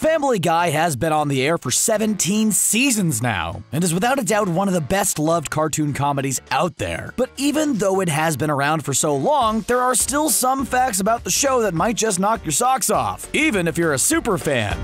Family Guy has been on the air for 17 seasons now, and is without a doubt one of the best-loved cartoon comedies out there. But even though it has been around for so long, there are still some facts about the show that might just knock your socks off, even if you're a super fan.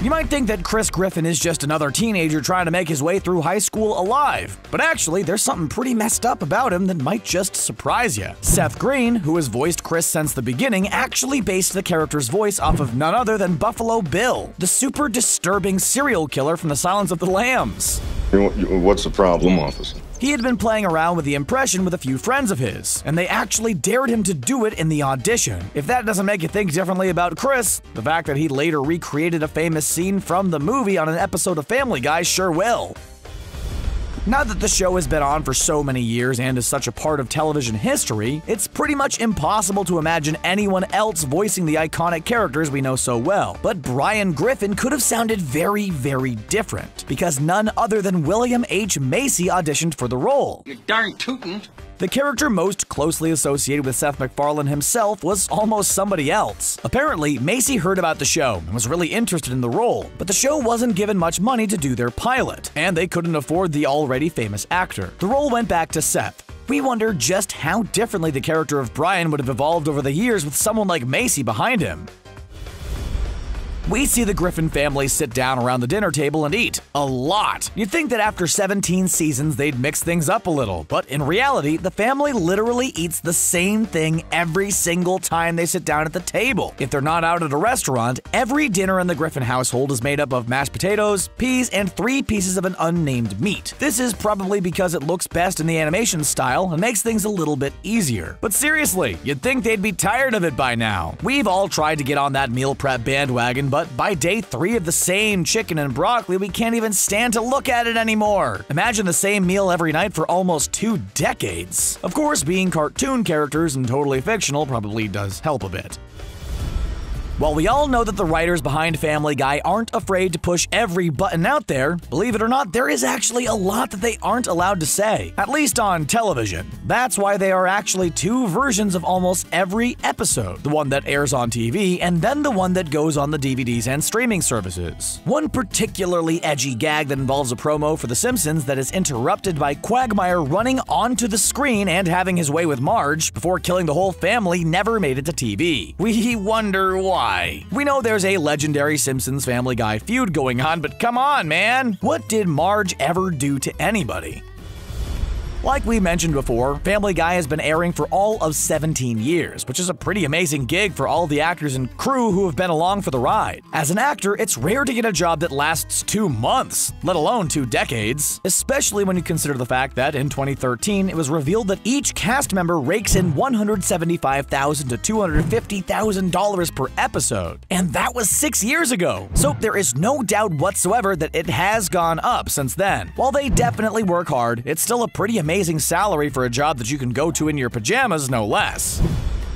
You might think that Griffin is just another teenager trying to make his way through high school alive, but actually there's something pretty messed up about him that might just surprise you. Seth Green, who has voiced Chris since the beginning, actually based the character's voice off of none other than Buffalo Bill, the super disturbing serial killer from The Silence of the Lambs. What's the problem, officer? He had been playing around with the impression with a few friends of his, and they actually dared him to do it in the audition. If that doesn't make you think differently about Chris, the fact that he later recreated a famous scene from the movie on an episode of Family Guy sure will. Now that the show has been on for so many years and is such a part of television history, it's pretty much impossible to imagine anyone else voicing the iconic characters we know so well. But Brian Griffin could have sounded very, very different, because none other than William H Macy auditioned for the role. You darn tootin'. The character most closely associated with Seth Macfarlane himself was almost somebody else. Apparently, Macy heard about the show and was really interested in the role, but the show wasn't given much money to do their pilot, and they couldn't afford the already famous actor. The role went back to Seth. We wonder just how differently the character of Brian would have evolved over the years with someone like Macy behind him. We see the Griffin family sit down around the dinner table and eat. A lot. You'd think that after 17 seasons they'd mix things up a little, but in reality, the family literally eats the same thing every single time they sit down at the table. If they're not out at a restaurant, every dinner in the Griffin household is made up of mashed potatoes, peas, and 3 pieces of an unnamed meat. This is probably because it looks best in the animation style and makes things a little bit easier. But seriously, you'd think they'd be tired of it by now. We've all tried to get on that meal prep bandwagon, but by day 3 of the same chicken and broccoli, we can't even stand to look at it anymore. Imagine the same meal every night for almost 2 decades. Of course, being cartoon characters and totally fictional probably does help a bit. While we all know that the writers behind Family Guy aren't afraid to push every button out there, believe it or not, there is actually a lot that they aren't allowed to say, at least on television. That's why there are actually 2 versions of almost every episode, the one that airs on TV and then the one that goes on the DVDs and streaming services. One particularly edgy gag that involves a promo for The Simpsons that is interrupted by Quagmire running onto the screen and having his way with Marge before killing the whole family never made it to TV. We wonder why. We know there's a legendary Simpsons Family Guy feud going on, but come on, man! What did Marge ever do to anybody? Like we mentioned before, Family Guy has been airing for all of 17 years, which is a pretty amazing gig for all the actors and crew who have been along for the ride. As an actor, it's rare to get a job that lasts 2 months, let alone 2 decades, especially when you consider the fact that in 2013, it was revealed that each cast member rakes in $175,000 to $250,000 per episode. And that was 6 years ago. So there is no doubt whatsoever that it has gone up since then. While they definitely work hard, it's still a pretty amazing salary for a job that you can go to in your pajamas, no less.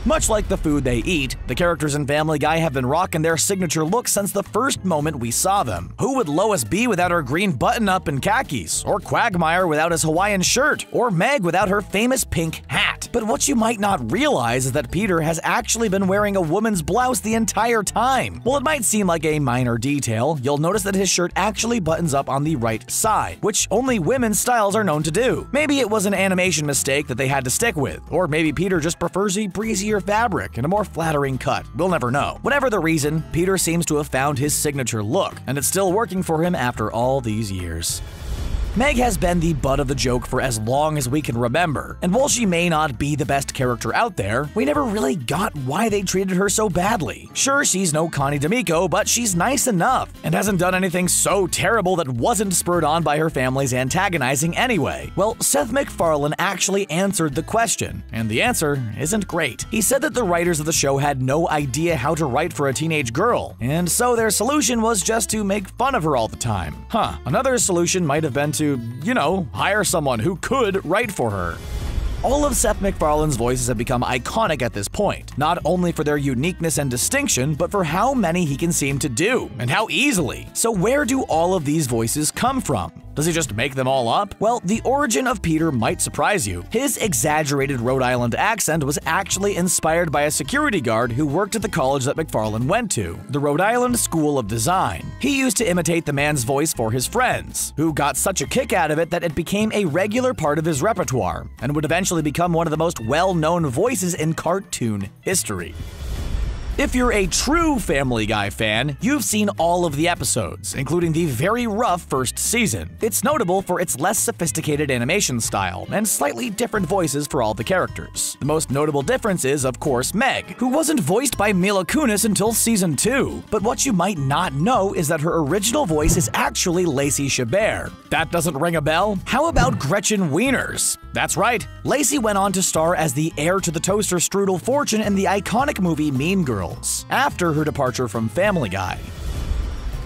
Much like the food they eat, the characters in Family Guy have been rocking their signature look since the first moment we saw them. Who would Lois be without her green button-up and khakis? Or Quagmire without his Hawaiian shirt? Or Meg without her famous pink hat? But what you might not realize is that Peter has actually been wearing a woman's blouse the entire time. While it might seem like a minor detail, you'll notice that his shirt actually buttons up on the right side, which only women's styles are known to do. Maybe it was an animation mistake that they had to stick with, or maybe Peter just prefers a breezier fabric and a more flattering cut. We'll never know. Whatever the reason, Peter seems to have found his signature look, and it's still working for him after all these years. Meg has been the butt of the joke for as long as we can remember, and while she may not be the best character out there, we never really got why they treated her so badly. Sure, she's no Connie D'Amico, but she's nice enough, and hasn't done anything so terrible that wasn't spurred on by her family's antagonizing anyway. Well, Seth Macfarlane actually answered the question, and the answer isn't great. He said that the writers of the show had no idea how to write for a teenage girl, and so their solution was just to make fun of her all the time. Another solution might have been to, hire someone who could write for her. All of Seth Macfarlane's voices have become iconic at this point, not only for their uniqueness and distinction, but for how many he can seem to do, and how easily. So where do all of these voices come from? Does he just make them all up? Well, the origin of Peter might surprise you. His exaggerated Rhode Island accent was actually inspired by a security guard who worked at the college that Macfarlane went to, the Rhode Island School of Design. He used to imitate the man's voice for his friends, who got such a kick out of it that it became a regular part of his repertoire, and would eventually become one of the most well-known voices in cartoon history. If you're a true Family Guy fan, you've seen all of the episodes, including the very rough first season. It's notable for its less sophisticated animation style and slightly different voices for all the characters. The most notable difference is, of course, Meg, who wasn't voiced by Mila Kunis until season 2. But what you might not know is that her original voice is actually Lacey Chabert. That doesn't ring a bell? How about Gretchen Weiners? That's right, Lacey went on to star as the heir to the toaster strudel fortune in the iconic movie Mean Girls, after her departure from Family Guy.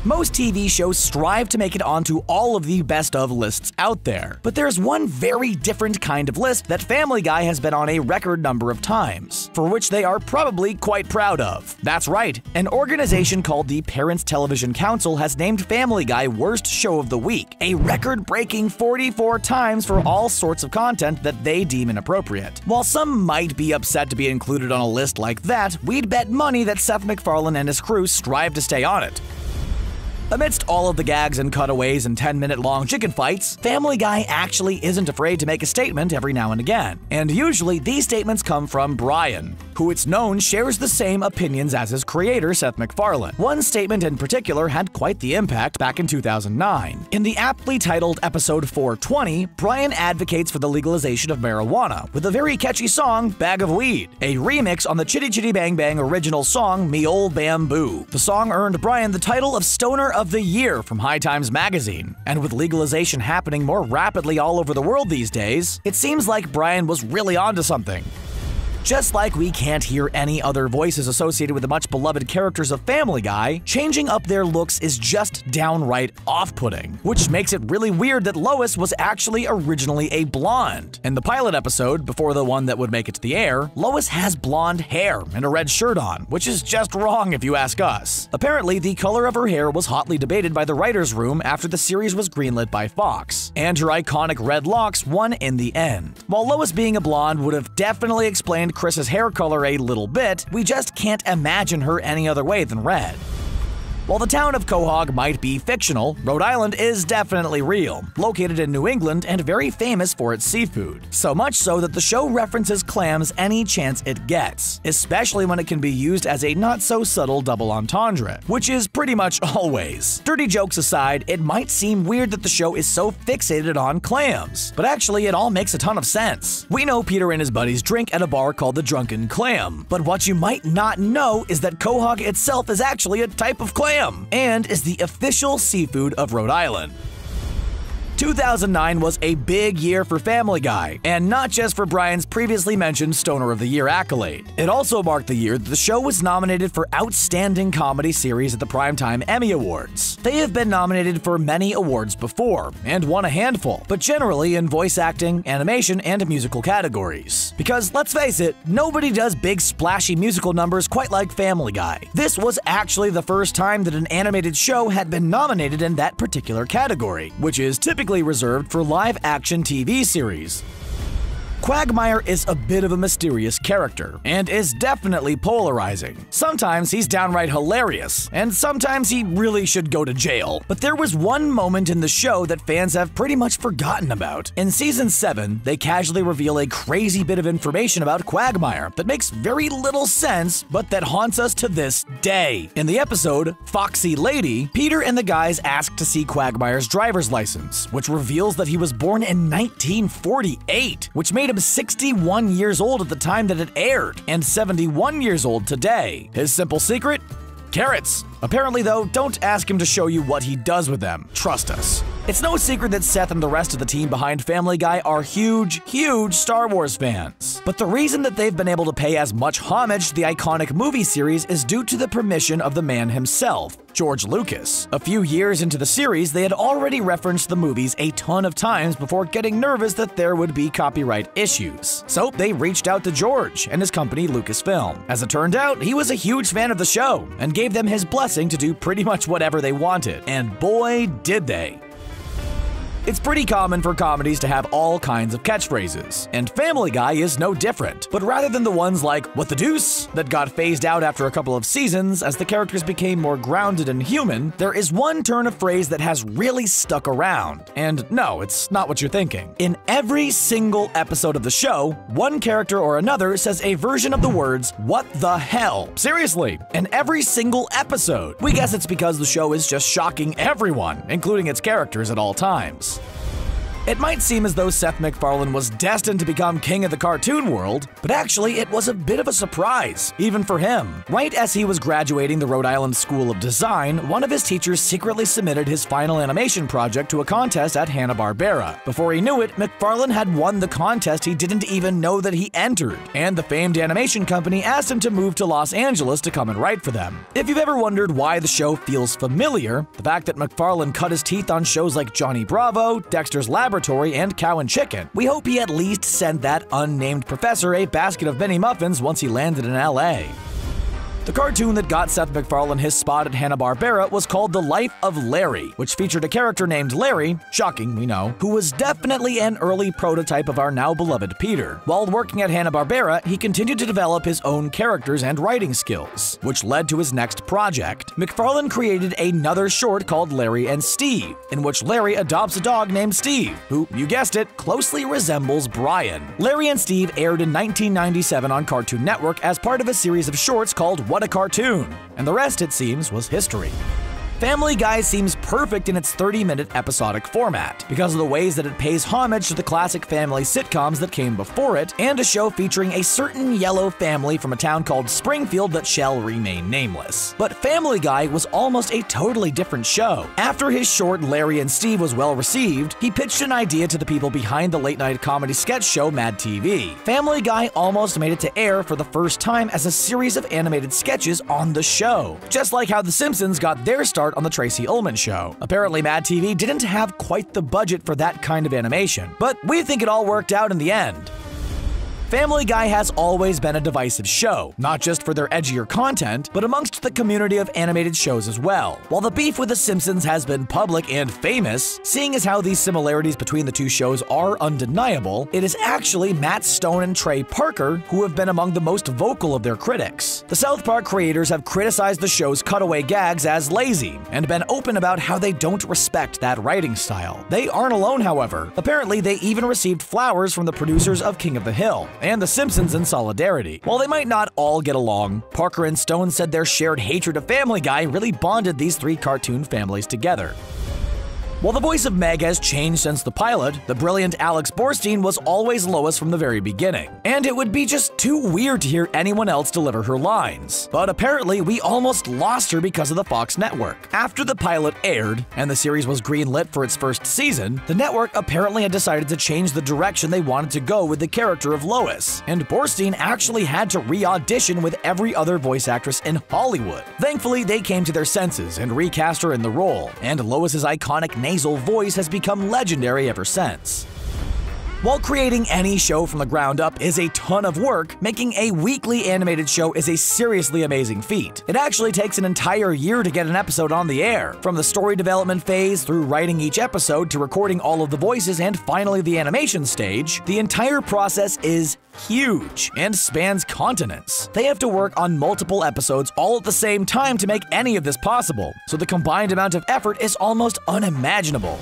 Most TV shows strive to make it onto all of the best of lists out there, but there's one very different kind of list that Family Guy has been on a record number of times, for which they are probably quite proud of. That's right, an organization called the Parents Television Council has named Family Guy Worst Show of the Week, a record-breaking 44 times for all sorts of content that they deem inappropriate. While some might be upset to be included on a list like that, we'd bet money that Seth Macfarlane and his crew strive to stay on it. Amidst all of the gags and cutaways and 10-minute-long chicken fights, Family Guy actually isn't afraid to make a statement every now and again. And usually these statements come from Brian, who it's known shares the same opinions as his creator, Seth Macfarlane. One statement in particular had quite the impact back in 2009. In the aptly titled episode 420, Brian advocates for the legalization of marijuana with a very catchy song, Bag of Weed, a remix on the Chitty Chitty Bang Bang original song, Me Ol' Bamboo. The song earned Brian the title of Stoner of the Year from High Times magazine, and with legalization happening more rapidly all over the world these days, it seems like Brian was really onto something. Just like we can't hear any other voices associated with the much-beloved characters of Family Guy, changing up their looks is just downright off-putting, which makes it really weird that Lois was actually originally a blonde. In the pilot episode, before the one that would make it to the air, Lois has blonde hair and a red shirt on, which is just wrong if you ask us. Apparently, the color of her hair was hotly debated by the writers' room after the series was greenlit by Fox, and her iconic red locks won in the end. While Lois being a blonde would have definitely explained Chris's hair color a little bit, we just can't imagine her any other way than red. While the town of Quahog might be fictional, Rhode Island is definitely real, located in New England and very famous for its seafood. So much so that the show references clams any chance it gets, especially when it can be used as a not-so-subtle double entendre, which is pretty much always. Dirty jokes aside, it might seem weird that the show is so fixated on clams, but actually it all makes a ton of sense. We know Peter and his buddies drink at a bar called the Drunken Clam, but what you might not know is that Quahog itself is actually a type of clam, and is the official seafood of Rhode Island. 2009 was a big year for Family Guy, and not just for Brian's previously mentioned Stoner of the Year accolade. It also marked the year that the show was nominated for Outstanding Comedy Series at the Primetime Emmy Awards. They have been nominated for many awards before, and won a handful, but generally in voice acting, animation, and musical categories. Because, let's face it, nobody does big splashy musical numbers quite like Family Guy. This was actually the first time that an animated show had been nominated in that particular category, which is typically reserved for live-action TV series. Quagmire is a bit of a mysterious character, and is definitely polarizing. Sometimes he's downright hilarious, and sometimes he really should go to jail. But there was one moment in the show that fans have pretty much forgotten about. In Season 7, they casually reveal a crazy bit of information about Quagmire that makes very little sense, but that haunts us to this day. In the episode, Foxy Lady, Peter and the guys ask to see Quagmire's driver's license, which reveals that he was born in 1948, which made him 61 years old at the time that it aired, and 71 years old today. His simple secret? Carrots. Apparently though, don't ask him to show you what he does with them. Trust us. It's no secret that Seth and the rest of the team behind Family Guy are huge Star Wars fans. But the reason that they've been able to pay as much homage to the iconic movie series is due to the permission of the man himself, George Lucas. A few years into the series, they had already referenced the movies a ton of times before getting nervous that there would be copyright issues. So they reached out to George and his company Lucasfilm. As it turned out, he was a huge fan of the show and gave them his blessing to do pretty much whatever they wanted. And boy, did they. It's pretty common for comedies to have all kinds of catchphrases, and Family Guy is no different. But rather than the ones like "What the deuce?" that got phased out after a couple of seasons as the characters became more grounded and human, there is one turn of phrase that has really stuck around. And no, it's not what you're thinking. In every single episode of the show, one character or another says a version of the words "What the hell?" Seriously, in every single episode. We guess it's because the show is just shocking everyone, including its characters at all times. It might seem as though Seth Macfarlane was destined to become king of the cartoon world, but actually it was a bit of a surprise, even for him. Right as he was graduating the Rhode Island School of Design, one of his teachers secretly submitted his final animation project to a contest at Hanna-Barbera. Before he knew it, Macfarlane had won the contest he didn't even know that he entered, and the famed animation company asked him to move to Los Angeles to come and write for them. If you've ever wondered why the show feels familiar, the fact that Macfarlane cut his teeth on shows like Johnny Bravo, Dexter's Laboratory, and Cow and Chicken, we hope he at least sent that unnamed professor a basket of mini muffins once he landed in LA. The cartoon that got Seth Macfarlane his spot at Hanna-Barbera was called The Life of Larry, which featured a character named Larry, shocking, we know, who was definitely an early prototype of our now beloved Peter. While working at Hanna-Barbera, he continued to develop his own characters and writing skills, which led to his next project. Macfarlane created another short called Larry and Steve, in which Larry adopts a dog named Steve, who, you guessed it, closely resembles Brian. Larry and Steve aired in 1997 on Cartoon Network as part of a series of shorts called What a Cartoon, and the rest, it seems, was history. Family Guy seems perfect in its 30-minute episodic format because of the ways that it pays homage to the classic family sitcoms that came before it, and a show featuring a certain yellow family from a town called Springfield that shall remain nameless. But Family Guy was almost a totally different show. After his short Larry and Steve was well received, he pitched an idea to the people behind the late-night comedy sketch show Mad TV. Family Guy almost made it to air for the first time as a series of animated sketches on the show, just like how The Simpsons got their start on the Tracy Ullman Show. Apparently, Mad TV didn't have quite the budget for that kind of animation, but we think it all worked out in the end. Family Guy has always been a divisive show, not just for their edgier content, but amongst the community of animated shows as well. While the beef with The Simpsons has been public and famous, seeing as how these similarities between the two shows are undeniable, it is actually Matt Stone and Trey Parker who have been among the most vocal of their critics. The South Park creators have criticized the show's cutaway gags as lazy, and been open about how they don't respect that writing style. They aren't alone, however. Apparently, they even received flowers from the producers of King of the Hill and The Simpsons in solidarity. While they might not all get along, Parker and Stone said their shared hatred of Family Guy really bonded these three cartoon families together. While the voice of Meg has changed since the pilot, the brilliant Alex Borstein was always Lois from the very beginning, and it would be just too weird to hear anyone else deliver her lines. But apparently, we almost lost her because of the Fox network. After the pilot aired, and the series was greenlit for its first season, the network apparently had decided to change the direction they wanted to go with the character of Lois, and Borstein actually had to re-audition with every other voice actress in Hollywood. Thankfully, they came to their senses and recast her in the role, and Lois's iconic nasal voice has become legendary ever since. While creating any show from the ground up is a ton of work, making a weekly animated show is a seriously amazing feat. It actually takes an entire year to get an episode on the air, from the story development phase through writing each episode to recording all of the voices and finally the animation stage. The entire process is huge and spans continents. They have to work on multiple episodes all at the same time to make any of this possible, so the combined amount of effort is almost unimaginable.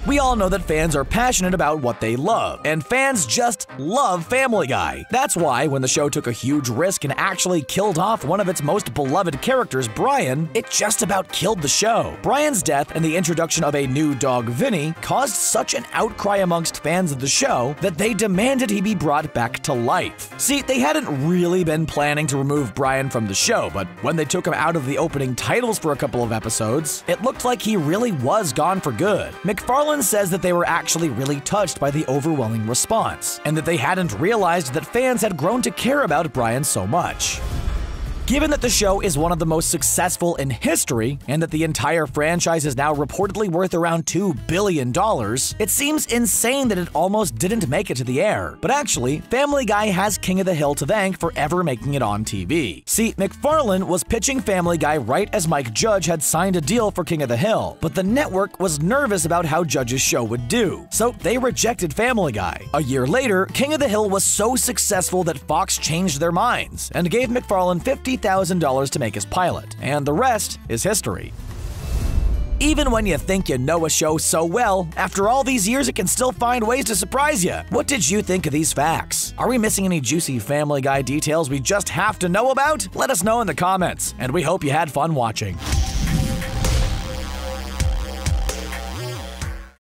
We all know that fans are passionate about what they love, and fans just love Family Guy. That's why, when the show took a huge risk and actually killed off one of its most beloved characters, Brian, it just about killed the show. Brian's death and the introduction of a new dog, Vinny, caused such an outcry amongst fans of the show that they demanded he be brought back to life. See, they hadn't really been planning to remove Brian from the show, but when they took him out of the opening titles for a couple of episodes, it looked like he really was gone for good. Macfarlane says that they were actually really touched by the overwhelming response, and that they hadn't realized that fans had grown to care about Brian so much. Given that the show is one of the most successful in history, and that the entire franchise is now reportedly worth around $2 billion, it seems insane that it almost didn't make it to the air. But actually, Family Guy has King of the Hill to thank for ever making it on TV. See, MacFarlane was pitching Family Guy right as Mike Judge had signed a deal for King of the Hill, but the network was nervous about how Judge's show would do, so they rejected Family Guy. A year later, King of the Hill was so successful that Fox changed their minds and gave MacFarlane $50,000 to make his pilot, and the rest is history. Even when you think you know a show so well, after all these years it can still find ways to surprise you. What did you think of these facts? Are we missing any juicy Family Guy details we just have to know about? Let us know in the comments, and we hope you had fun watching.